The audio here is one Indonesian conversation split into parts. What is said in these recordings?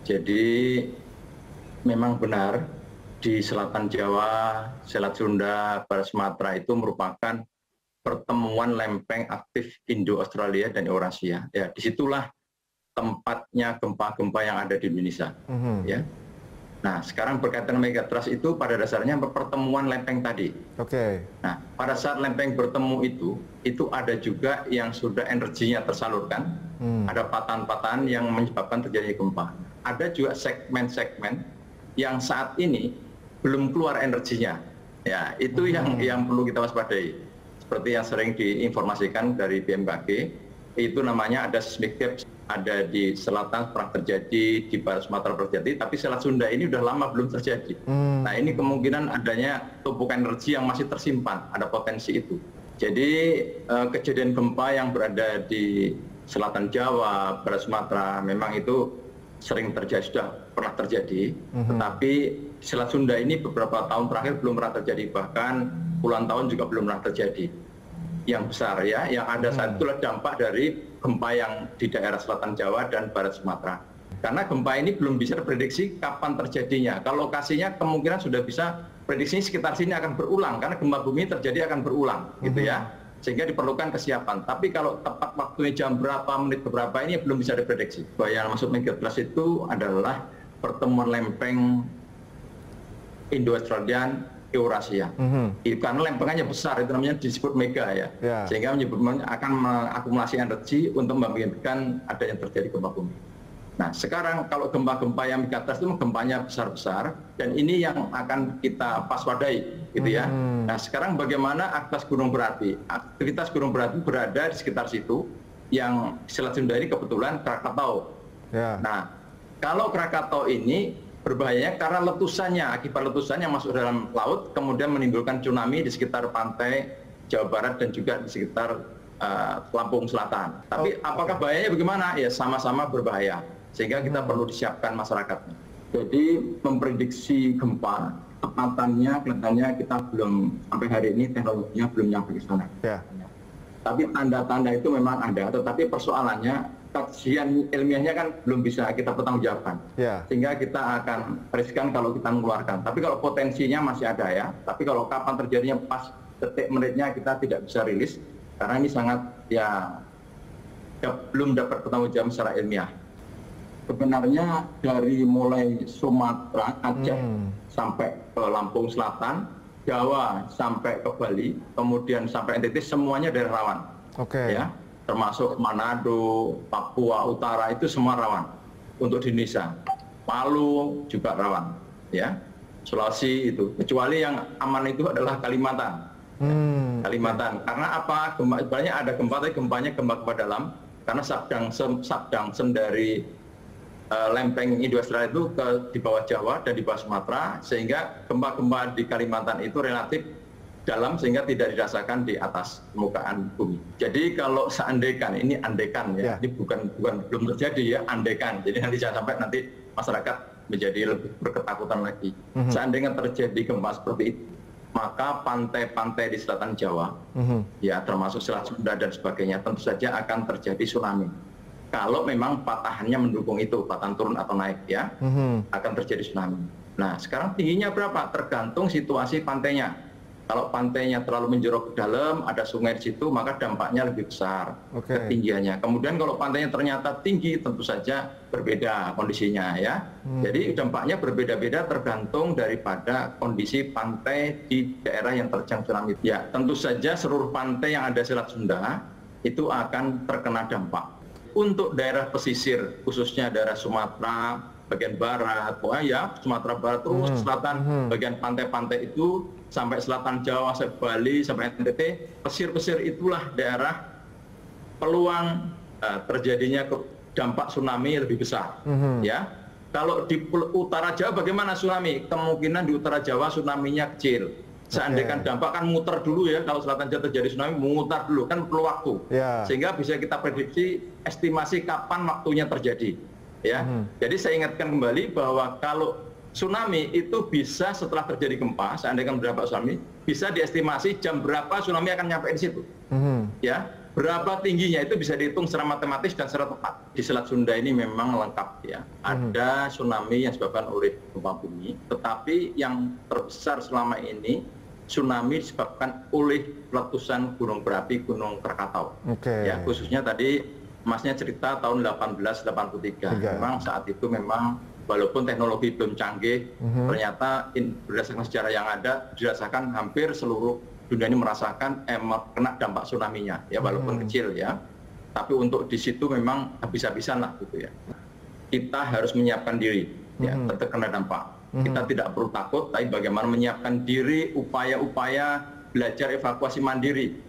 Jadi memang benar di selatan Jawa, Selat Sunda, Barat Sumatera itu merupakan pertemuan lempeng aktif Indo-Australia dan Eurasia. Ya, disitulah tempatnya gempa-gempa yang ada di Indonesia. Ya. Nah, sekarang berkaitan megatrust itu pada dasarnya pertemuan lempeng tadi. Nah, pada saat lempeng bertemu itu ada juga yang sudah energinya tersalurkan, ada patahan-patahan yang menyebabkan terjadi gempa. Ada juga segmen-segmen yang saat ini belum keluar energinya. Ya, itu yang perlu kita waspadai. Seperti yang sering diinformasikan dari BMKG, itu namanya ada seismic gap, ada di selatan pernah terjadi, di Barat Sumatera pernah terjadi, tapi Selat Sunda ini udah lama belum terjadi. Nah, ini kemungkinan adanya tumpukan energi yang masih tersimpan, ada potensi itu. Jadi kejadian gempa yang berada di selatan Jawa, Barat Sumatera, memang itu sering terjadi, sudah pernah terjadi, tetapi Selat Sunda ini beberapa tahun terakhir belum pernah terjadi, bahkan puluhan tahun juga belum pernah terjadi. Yang besar ya, yang ada saat itulah dampak dari gempa yang di daerah selatan Jawa dan Barat Sumatera. Karena gempa ini belum bisa diprediksi kapan terjadinya. Kalau lokasinya kemungkinan sudah bisa prediksi sekitar sini akan berulang, karena gempa bumi terjadi akan berulang, gitu ya. Sehingga diperlukan kesiapan. Tapi kalau tepat waktunya jam berapa, menit berapa, ini belum bisa diprediksi. Yang maksud megatrust itu adalah pertemuan lempeng Indo-Australian Eurasia. Karena lempengannya besar, itu namanya disebut mega ya. Sehingga akan mengakumulasi energi untuk memungkinkan adanya terjadi gempa bumi. Nah, sekarang kalau gempa-gempa yang megatrust itu gempanya besar-besar, dan ini yang akan kita waspadai, gitu ya. Nah, sekarang bagaimana aktivitas gunung berapi? Aktivitas gunung berapi berada di sekitar situ, yang Selat Sunda ini kebetulan Krakatau. Nah, kalau Krakatau ini berbahayanya karena letusannya, akibat letusan yang masuk dalam laut, kemudian menimbulkan tsunami di sekitar pantai Jawa Barat dan juga di sekitar Lampung Selatan. Tapi apakah bahayanya bagaimana? Ya sama-sama berbahaya, sehingga kita perlu disiapkan masyarakatnya. Jadi memprediksi gempa, kepatannya, kelihatannya kita belum, sampai hari ini teknologinya belum nyampe ke sana. Tapi tanda-tanda itu memang ada, tetapi persoalannya kajian ilmiahnya kan belum bisa kita pertanggungjawabkan, sehingga kita akan riskan kalau kita mengeluarkan. Tapi kalau potensinya masih ada ya, tapi kalau kapan terjadinya pas detik menitnya kita tidak bisa rilis, karena ini sangat ya belum dapat pertanggungjawaban secara ilmiah. Sebenarnya dari mulai Sumatera, Aceh sampai ke Lampung Selatan, Jawa sampai ke Bali, kemudian sampai NTT, semuanya daerah rawan. Ya, termasuk Manado, Papua Utara, itu semua rawan untuk di Indonesia. Palu juga rawan, ya. Sulawesi itu, kecuali yang aman itu adalah Kalimantan. Kalimantan, karena apa? Sebenarnya ada gempa, tapi gempanya gempa dalam, karena subduction dari lempeng Indo-Australia itu di bawah Jawa dan di bawah Sumatera, sehingga gempa-gempa di Kalimantan itu relatif dalam, sehingga tidak dirasakan di atas permukaan bumi. Jadi kalau seandainya, ini andaikan ya, ini bukan belum terjadi ya, andaikan. Jadi nanti jangan sampai nanti masyarakat menjadi lebih berketakutan lagi. Seandainya terjadi gempa seperti itu, maka pantai-pantai di selatan Jawa, ya termasuk Selat Sunda dan sebagainya, tentu saja akan terjadi tsunami. Kalau memang patahannya mendukung itu, patahan turun atau naik ya, akan terjadi tsunami. Nah, sekarang tingginya berapa? Tergantung situasi pantainya. Kalau pantainya terlalu menjorok ke dalam, ada sungai di situ, maka dampaknya lebih besar ketinggiannya. Kemudian kalau pantainya ternyata tinggi, tentu saja berbeda kondisinya ya. Jadi dampaknya berbeda-beda tergantung daripada kondisi pantai di daerah yang terjang tsunami. Ya, tentu saja seluruh pantai yang ada Selat Sunda itu akan terkena dampak. Untuk daerah pesisir, khususnya daerah Sumatera bagian barat, ya Sumatera Barat terus selatan, bagian pantai-pantai itu sampai selatan Jawa, sampai Bali, sampai NTT, pesisir-pesisir itulah daerah peluang terjadinya dampak tsunami lebih besar. Ya, kalau di utara Jawa bagaimana tsunami? Kemungkinan di utara Jawa tsunami-nya kecil. Seandainya dampak kan muter dulu ya, kalau selatan Jawa terjadi tsunami memutar dulu, kan perlu waktu, sehingga bisa kita prediksi estimasi kapan waktunya terjadi. Ya, jadi saya ingatkan kembali bahwa kalau tsunami itu bisa setelah terjadi gempa, seandainya berapa tsunami, bisa diestimasi jam berapa tsunami akan nyampe di situ. Ya, berapa tingginya itu bisa dihitung secara matematis dan secara tepat. Di Selat Sunda ini memang lengkap ya. Ada tsunami yang disebabkan oleh gempa bumi, tetapi yang terbesar selama ini tsunami disebabkan oleh letusan gunung berapi Gunung Krakatau. Ya, khususnya tadi Masnya cerita tahun 1883. Memang saat itu memang walaupun teknologi belum canggih, ternyata berdasarkan sejarah yang ada dirasakan hampir seluruh dunia ini merasakan kena dampak tsunami-nya, ya walaupun kecil ya. Tapi untuk di situ memang habis-habisan lah gitu ya. Kita harus menyiapkan diri, ya terkena dampak. Kita tidak perlu takut, tapi bagaimana menyiapkan diri, upaya-upaya belajar evakuasi mandiri.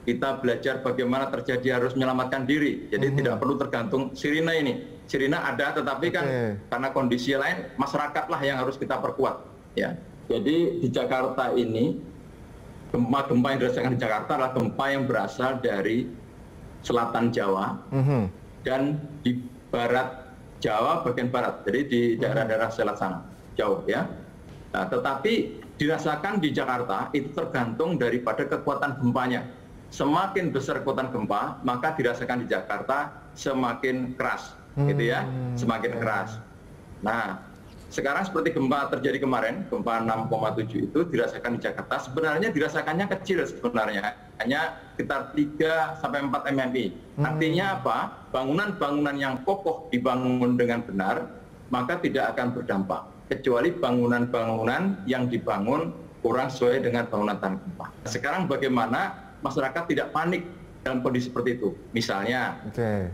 Kita belajar bagaimana terjadi harus menyelamatkan diri. Jadi tidak perlu tergantung sirine ini. Sirine ada, tetapi kan karena kondisi lain masyarakatlah yang harus kita perkuat. Ya. Jadi di Jakarta ini gempa-gempa yang dirasakan di Jakarta adalah gempa yang berasal dari selatan Jawa dan di barat Jawa bagian barat. Jadi di daerah-daerah selat sana, jauh ya. Nah, tetapi dirasakan di Jakarta itu tergantung daripada kekuatan gempanya. Semakin besar kekuatan gempa, maka dirasakan di Jakarta semakin keras, gitu ya, semakin keras. Nah, sekarang seperti gempa terjadi kemarin, gempa 6,7 itu dirasakan di Jakarta, sebenarnya dirasakannya kecil sebenarnya, hanya sekitar 3-4 mmi. Artinya apa? Bangunan-bangunan yang kokoh dibangun dengan benar, maka tidak akan berdampak. Kecuali bangunan-bangunan yang dibangun kurang sesuai dengan bangunan tahan gempa. Sekarang bagaimana masyarakat tidak panik dalam kondisi seperti itu? Misalnya,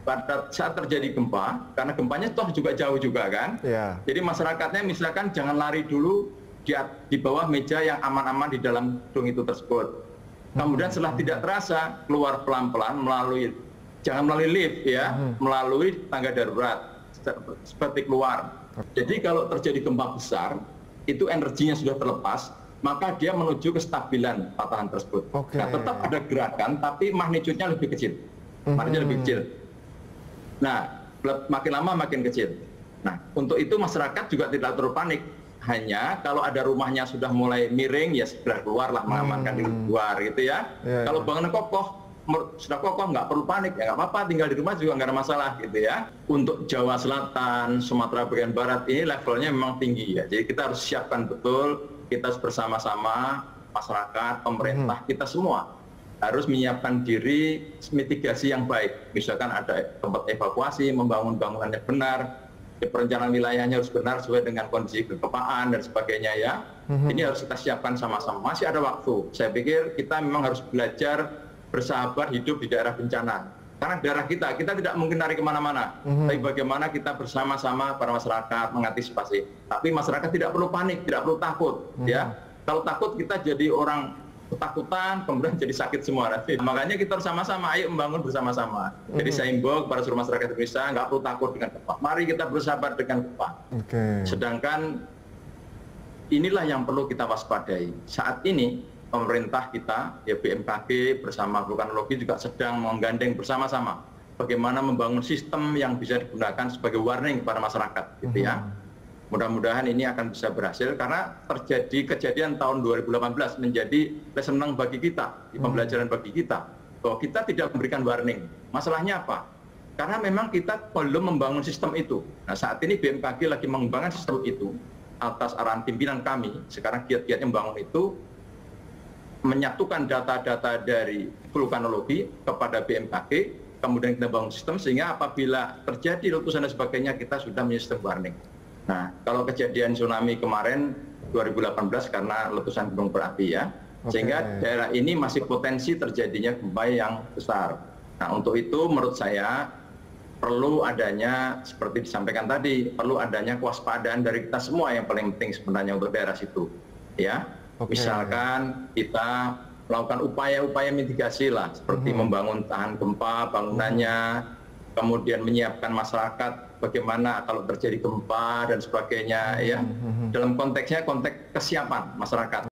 pada saat terjadi gempa, karena gempanya toh juga jauh juga kan, jadi masyarakatnya misalkan jangan lari dulu di bawah meja yang aman-aman di dalam gedung itu tersebut. Kemudian setelah tidak terasa, keluar pelan-pelan melalui, jangan melalui lift ya, melalui tangga darurat, seperti keluar. Jadi kalau terjadi gempa besar, itu energinya sudah terlepas, maka dia menuju kestabilan patahan tersebut. Nah, tetap ada gerakan, tapi magnitudenya lebih kecil. Magnitudenya lebih kecil. Nah, makin lama makin kecil. Nah, untuk itu masyarakat juga tidak terlalu panik. Hanya kalau ada rumahnya sudah mulai miring, ya segera keluarlah mengamankan diri keluar gitu ya. Kalau bangunan kokoh, sudah kokoh nggak perlu panik, ya nggak apa-apa, tinggal di rumah juga nggak ada masalah gitu ya. Untuk Jawa Selatan, Sumatera bagian barat ini levelnya memang tinggi ya. Jadi kita harus siapkan betul. Kita bersama-sama, masyarakat, pemerintah, kita semua harus menyiapkan diri mitigasi yang baik. Misalkan ada tempat evakuasi, membangun bangunannya benar, perencanaan wilayahnya harus benar sesuai dengan kondisi kegempaan dan sebagainya ya. Ini harus kita siapkan sama-sama. Masih ada waktu. Saya pikir kita memang harus belajar bersahabat hidup di daerah bencana. Karena daerah kita tidak mungkin lari kemana-mana. Tapi bagaimana kita bersama-sama para masyarakat mengantisipasi. Tapi masyarakat tidak perlu panik, tidak perlu takut. Ya, kalau takut kita jadi orang ketakutan, kemudian jadi sakit semua nanti. Makanya kita harus sama-sama, ayo membangun bersama-sama. Jadi saya imbau kepada seluruh masyarakat Indonesia, nggak perlu takut dengan gempa. Mari kita bersahabat dengan gempa. Sedangkan inilah yang perlu kita waspadai. Saat ini pemerintah kita, ya BMKG bersama vulkanologi juga sedang menggandeng bersama-sama bagaimana membangun sistem yang bisa digunakan sebagai warning kepada masyarakat, gitu ya. Mudah-mudahan ini akan bisa berhasil karena terjadi kejadian tahun 2018 menjadi lesson learned bagi kita, pembelajaran bagi kita, bahwa kita tidak memberikan warning. Masalahnya apa? Karena memang kita belum membangun sistem itu. Nah, saat ini BMKG lagi mengembangkan sistem itu atas arahan pimpinan kami. Sekarang giat-giatnya membangun itu, menyatukan data-data dari vulkanologi kepada BMKG, kemudian kita bangun sistem sehingga apabila terjadi letusan dan sebagainya kita sudah punya sistem warning. Nah, kalau kejadian tsunami kemarin 2018 karena letusan gunung berapi ya, sehingga daerah ini masih potensi terjadinya gempa yang besar. Nah, untuk itu menurut saya perlu adanya seperti disampaikan tadi, perlu adanya kewaspadaan dari kita semua yang paling penting sebenarnya untuk daerah situ, ya. Misalkan kita melakukan upaya-upaya mitigasi lah, seperti membangun tahan gempa bangunannya, kemudian menyiapkan masyarakat bagaimana kalau terjadi gempa dan sebagainya ya. Dalam konteksnya konteks kesiapan masyarakat.